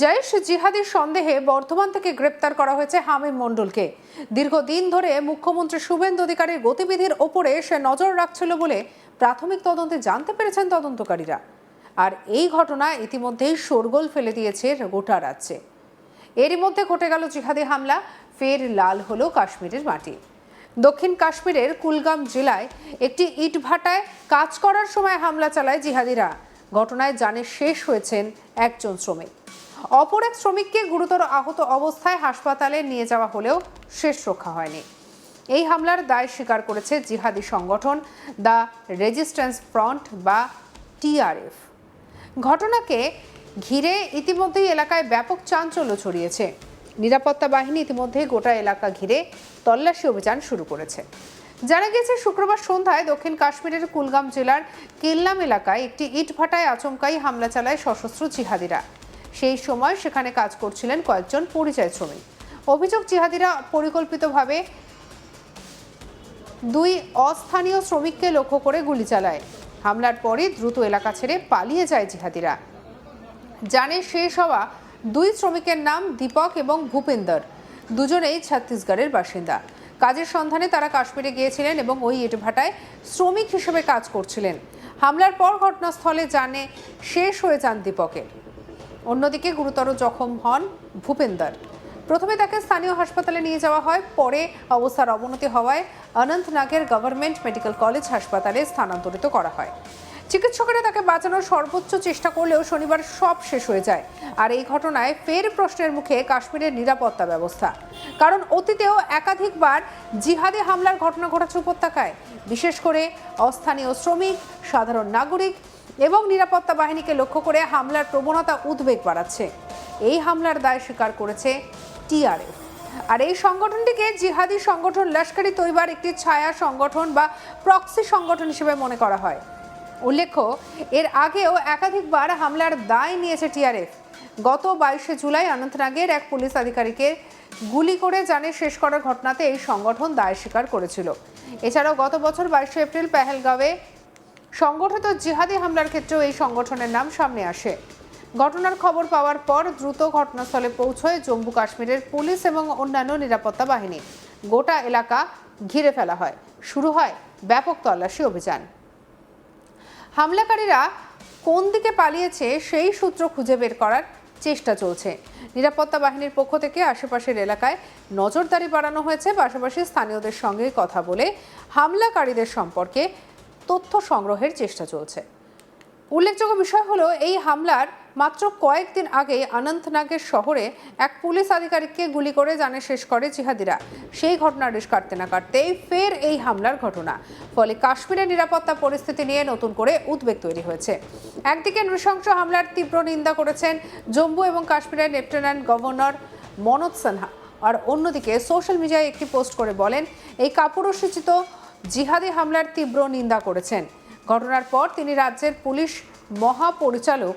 জৈশ জিহাদির সন্দেহে বর্ধমান থেকে গ্রেপ্তার করা হয়েছে হামিম মণ্ডলকে। দীর্ঘদিন ধরে মুখ্যমন্ত্রী শুভেন্দু অধিকারীর গতিবিধির ওপরে সে নজর রাখছিল বলে প্রাথমিক তদন্তে জানতে পেরেছেন তদন্তকারীরা। আর এই ঘটনা ইতিমধ্যেই শোরগোল ফেলে দিয়েছে গোটা রাজ্যে। এরই মধ্যে ঘটে গেল জিহাদি হামলা, ফের লাল হলো কাশ্মীরের মাটি। দক্ষিণ কাশ্মীরের কুলগাম জেলায় একটি ইটভাটায় কাজ করার সময় হামলা চালায় জিহাদিরা। ঘটনায় জানে শেষ হয়েছেন একজন শ্রমিক। অপর এক শ্রমিককে গুরুতর আহত অবস্থায় হাসপাতালে নিয়ে যাওয়া হলেও শেষ রক্ষা হয়নি। এই হামলার দায় স্বীকার করেছে জিহাদি সংগঠন দ্য রেজিস্ট্যান্স ফ্রন্ট বা টিআরএফ। ঘটনাকে ঘিরে ইতিমধ্যেই এলাকায় ব্যাপক চাঞ্চল্য ছড়িয়েছে। নিরাপত্তা বাহিনী ইতিমধ্যেই গোটা এলাকা ঘিরে তল্লাশি অভিযান শুরু করেছে। জানা গেছে, শুক্রবার সন্ধ্যায় দক্ষিণ কাশ্মীরের কুলগাম জেলার কিল্লাম এলাকায় একটি ইটভাটায় আচমকাই হামলা চালায় সশস্ত্র জিহাদিরা। সেই সময় সেখানে কাজ করছিলেন কয়েকজন পরিযায়ী শ্রমিক। অভিযোগ, জিহাদিরা পরিকল্পিতভাবে দুই অস্থানীয় শ্রমিককে লক্ষ্য করে গুলি চালায়। হামলার পরে দ্রুত এলাকা ছেড়ে পালিয়ে যায় জিহাদিরা। জানে শেষ হওয়া দুই শ্রমিকের নাম দীপক এবং ভূপেন্দর, দুজনেই ছত্তিশগড়ের বাসিন্দা। কাজের সন্ধানে তারা কাশ্মীরে গিয়েছিলেন এবং ওই ইটভাটায় শ্রমিক হিসেবে কাজ করছিলেন। হামলার পর ঘটনাস্থলে জানে শেষ হয়ে যান দীপকের। অন্যদিকে গুরুতর জখম হন ভূপেন্দর। প্রথমে তাকে স্থানীয় হাসপাতালে নিয়ে যাওয়া হয়, পরে অবস্থার অবনতি হওয়ায় অনন্তনাগের গভর্নমেন্ট মেডিকেল কলেজ হাসপাতালে স্থানান্তরিত করা হয়। চিকিৎসকেরা তাকে বাঁচানোর সর্বোচ্চ চেষ্টা করলেও শনিবার সব শেষ হয়ে যায়। আর এই ঘটনায় ফের প্রশ্নের মুখে কাশ্মীরের নিরাপত্তা ব্যবস্থা। কারণ অতীতেও একাধিকবার জিহাদি হামলার ঘটনা ঘটেছে উপত্যকায়, বিশেষ করে অস্থানীয় শ্রমিক, সাধারণ নাগরিক এবং নিরাপত্তা বাহিনীকে লক্ষ্য করে হামলার প্রবণতা উদ্বেগ বাড়াচ্ছে। এই হামলার দায় স্বীকার করেছে টিআরএফ। আর এই সংগঠনটিকে জিহাদি সংগঠন লস্কর ই তৈবার একটি ছায়া সংগঠন বা প্রক্সি সংগঠন হিসেবে মনে করা হয়। উল্লেখ্য, এর আগেও একাধিকবার হামলার দায় নিয়েছে টিআরএফ। গত 22শে জুলাই অনন্তনাগের এক পুলিশ আধিকারিককে গুলি করে জানে শেষ করার ঘটনাতে এই সংগঠন দায় স্বীকার করেছিল। এছাড়াও গত বছর 22শে এপ্রিল পেহেলগাঁওয়ে সংগঠিত জিহাদি হামলার ক্ষেত্রেও এই সংগঠনের নাম সামনে আসে। ঘটনার খবর পাওয়ার পর দ্রুত ঘটনাস্থলে পৌঁছয় জম্মু কাশ্মীরের পুলিশ এবং অন্যান্য নিরাপত্তা বাহিনী। গোটা এলাকা ঘিরে ফেলা হয়, শুরু হয় ব্যাপক তল্লাশি অভিযান। হামলাকারীরা কোন দিকে পালিয়েছে সেই সূত্র খুঁজে বের করার চেষ্টা চলছে। নিরাপত্তা বাহিনীর পক্ষ থেকে আশেপাশের এলাকায় নজরদারি বাড়ানো হয়েছে, পাশাপাশি স্থানীয়দের সঙ্গে কথা বলে হামলাকারীদের সম্পর্কে তথ্য সংগ্রহের চেষ্টা চলছে। উল্লেখযোগ্য বিষয় হলো, এই হামলার মাত্র কয়েকদিন আগে অনন্তনাগের শহরে এক পুলিশ আধিকারিককে গুলি করে জানে শেষ করে জিহাদিরা। সেই ঘটনার রেশ কাটতে না কাটতেই ফের এই হামলার ঘটনা। ফলে কাশ্মীরের নিরাপত্তা পরিস্থিতি নিয়ে নতুন করে উদ্বেগ তৈরি হয়েছে। একদিকে নৃশংস হামলার তীব্র নিন্দা করেছেন জম্মু এবং কাশ্মীরের লেফটেন্যান্ট গভর্নর মনোজ সিনহা, আর অন্যদিকে সোশ্যাল মিডিয়ায় একটি পোস্ট করে বলেন এই কাপুরুষোচিত জিহাদি হামলার তীব্র নিন্দা করেছেন। ঘটনার পর তিনি রাজ্যের পুলিশ মহাপরিচালক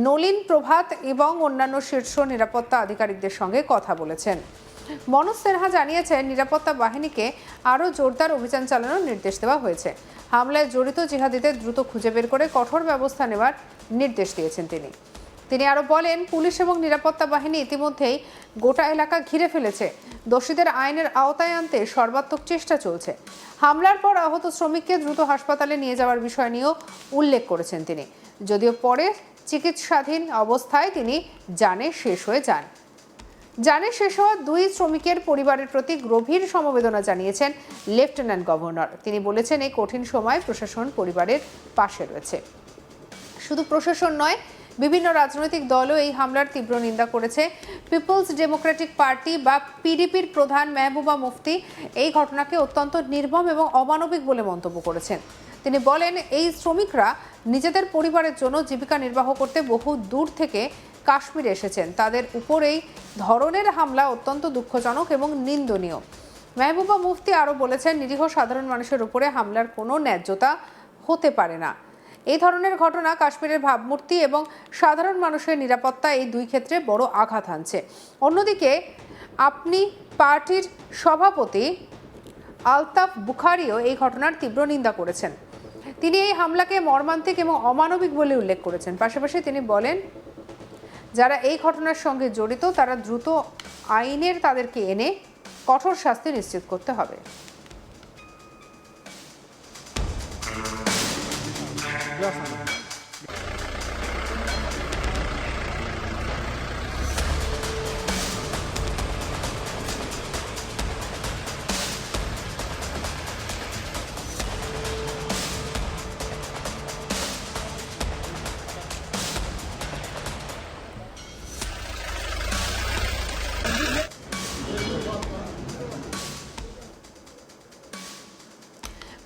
নলিন প্রভাত এবং অন্যান্য শীর্ষ নিরাপত্তা আধিকারিকদের সঙ্গে কথা বলেছেন। মনোজ সিনহা জানিয়েছেন, নিরাপত্তা বাহিনীকে আরও জোরদার অভিযান চালানোর নির্দেশ দেওয়া হয়েছে। হামলায় জড়িত জিহাদিদের দ্রুত খুঁজে বের করে কঠোর ব্যবস্থা নেওয়ার নির্দেশ দিয়েছেন তিনি আরও বলেন, পুলিশ এবং নিরাপত্তা বাহিনী ইতিমধ্যেই গোটা এলাকা ঘিরে ফেলেছে। দোষীদের আইনের আওতায় আনতে সর্বাত্মক চেষ্টা চলছে। হামলার পর আহত শ্রমিককে দ্রুত হাসপাতালে নিয়ে যাওয়ার বিষয় নিয়েও উল্লেখ করেছেন তিনি, যদিও পরে চিকিৎসাধীন অবস্থায় তিনি জানে শেষ হয়ে যান। জানে শেষ হওয়া দুই শ্রমিকের পরিবারের প্রতি গভীর সমবেদনা জানিয়েছেন লেফটেন্যান্ট গভর্নর। তিনি বলেছেন, এই কঠিন সময় প্রশাসন পরিবারের পাশে রয়েছে। শুধু প্রশাসন নয়, বিভিন্ন রাজনৈতিক দলও এই হামলার তীব্র নিন্দা করেছে। পিপলস ডেমোক্রেটিক পার্টি বা পিডিপির প্রধান মেহবুবা মুফতি এই ঘটনাকে অত্যন্ত নির্মম এবং অমানবিক বলে মন্তব্য করেছেন। তিনি বলেন, এই শ্রমিকরা নিজেদের পরিবারের জন্য জীবিকা নির্বাহ করতে বহু দূর থেকে কাশ্মীরে এসেছেন। তাদের উপর এই ধরনের হামলা অত্যন্ত দুঃখজনক এবং নিন্দনীয়। মেহবুবা মুফতি আরও বলেছেন, নিরীহ সাধারণ মানুষের উপরে হামলার কোনো ন্যায্যতা হতে পারে না। এই ধরনের ঘটনা কাশ্মীরের ভাবমূর্তি এবং সাধারণ মানুষের নিরাপত্তা এই দুই ক্ষেত্রে বড় আঘাত হানছে। অন্যদিকে আপনি পার্টির সভাপতি আলতাফ বুখারিও এই ঘটনার তীব্র নিন্দা করেছেন। তিনি এই হামলাকে মর্মান্তিক এবং অমানবিক বলে উল্লেখ করেছেন। পাশাপাশি তিনি বলেন, যারা এই ঘটনার সঙ্গে জড়িত তারা দ্রুত আইনের তাদেরকে এনে কঠোর শাস্তি নিশ্চিত করতে হবে।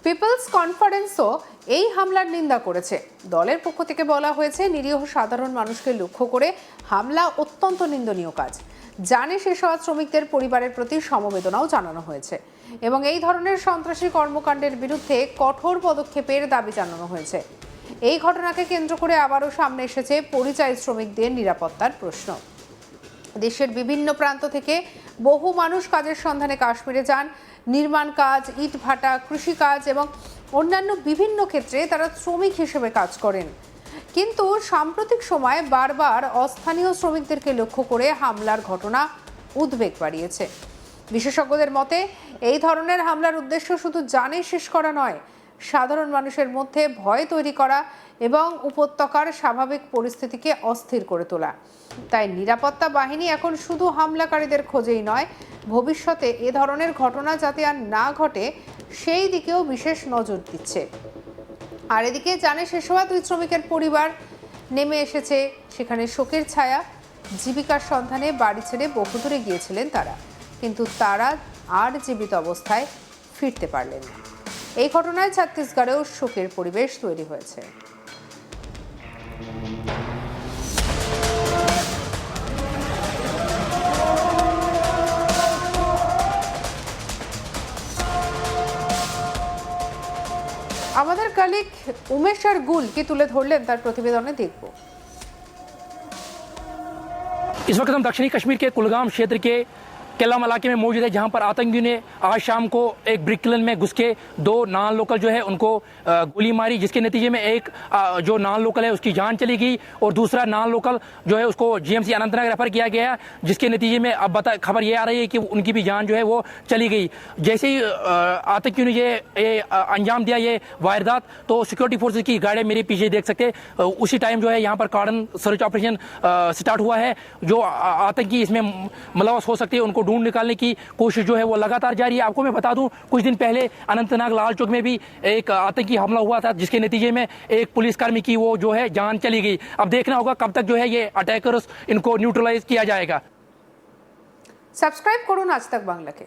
পিপলস কনফারেন্সও এই হামলার নিন্দা করেছে। দলের পক্ষ থেকে বলা হয়েছে, নিরীহ সাধারণ মানুষকে লক্ষ্য করে হামলা অত্যন্ত নিন্দনীয় কাজ। জানে শেষ হওয়া শ্রমিকদের পরিবারের প্রতি সমবেদনাও জানানো হয়েছে এবং এই ধরনের সন্ত্রাসী কর্মকাণ্ডের বিরুদ্ধে কঠোর পদক্ষেপের দাবি জানানো হয়েছে। এই ঘটনাকে কেন্দ্র করে আবারও সামনে এসেছে পরিযায়ী শ্রমিকদের নিরাপত্তার প্রশ্ন। দেশের বিভিন্ন প্রান্ত থেকে বহু মানুষ কাজের সন্ধানে কাশ্মীরে যান। নির্মাণ কাজ, ইট ভাটা, কৃষিকাজ এবং অন্যান্য বিভিন্ন ক্ষেত্রে তারা শ্রমিক হিসেবে কাজ করেন। কিন্তু সাম্প্রতিক সময়ে বারবার অস্থানীয় শ্রমিকদেরকে লক্ষ্য করে হামলার ঘটনা উদ্বেগ বাড়িয়েছে। বিশেষজ্ঞদের মতে এই ধরনের হামলার উদ্দেশ্য শুধু জানে শেষ করা নয়, সাধারণ মানুষের মধ্যে ভয় তৈরি করা এবং উপত্যকার স্বাভাবিক পরিস্থিতিকে অস্থির করে তোলা। তাই নিরাপত্তা বাহিনী এখন শুধু হামলাকারীদের খোঁজেই নয়, ভবিষ্যতে এ ধরনের ঘটনা যাতে আর না ঘটে সেই দিকেও বিশেষ নজর দিচ্ছে। আর এদিকে জানে শেষ হওয়া 2 শ্রমিকের পরিবার নেমে এসেছে সেখানে শোকের ছায়া। জীবিকার সন্ধানে বাড়ি ছেড়ে বহুদূরে গিয়েছিলেন তারা, কিন্তু তারা আর জীবিত অবস্থায় ফিরতে পারলেন না। এই ঘটনায় ছত্তিশগড়েও শোকের পরিবেশ তৈরি হয়েছে। আমাদের কালিক উমেশ আর গুল কি তুলে ধরলেন তার প্রতিবেদনে দেখব। इस वक्त हम दक्षिणी कश्मीर के कुलगाम क्षेत्र के केलम इलाके में मौजूद है, जहां पर आतंकियों ने आज शाम को एक ब्रिक किलन में घुस के 2 नॉन लोकल जो है उनको गोली मारी, जिसके नतीजे में एक जो नॉन लोकल है उसकी जान चली गई और दूसरा नॉन लोकल जो है उसको जीएमसी अनंतनाग रेफर किया गया, जिसके नतीजे में अब खबर ये आ रही है कि उनकी भी जान जो है वो चली गई। जैसे ही आतंकियों ने ये अंजाम दिया ये वारदात, तो सिक्योरिटी फोर्सेज की गाड़ियां मेरे पीछे देख सकते, उसी टाइम जो है यहाँ पर कार्डन सर्च ऑपरेशन स्टार्ट हुआ है। जो आतंकी इसमें मुलव्वस हो सकते हैं उनको ढूंढ निकालने की कोशिश जो है वो लगातार जारी है। आपको मैं बता दूं, कुछ दिन पहले अनंतनाग लाल चौक में भी एक आतंकी हमला हुआ था, जिसके नतीजे में एक पुलिसकर्मी की वो जो है जान चली गई। अब देखना होगा कब तक जो है ये अटैकर्स इनको न्यूट्रलाइज किया जाएगा। সাবস্ক্রাইব করুন আজ তাক বাংলাকে।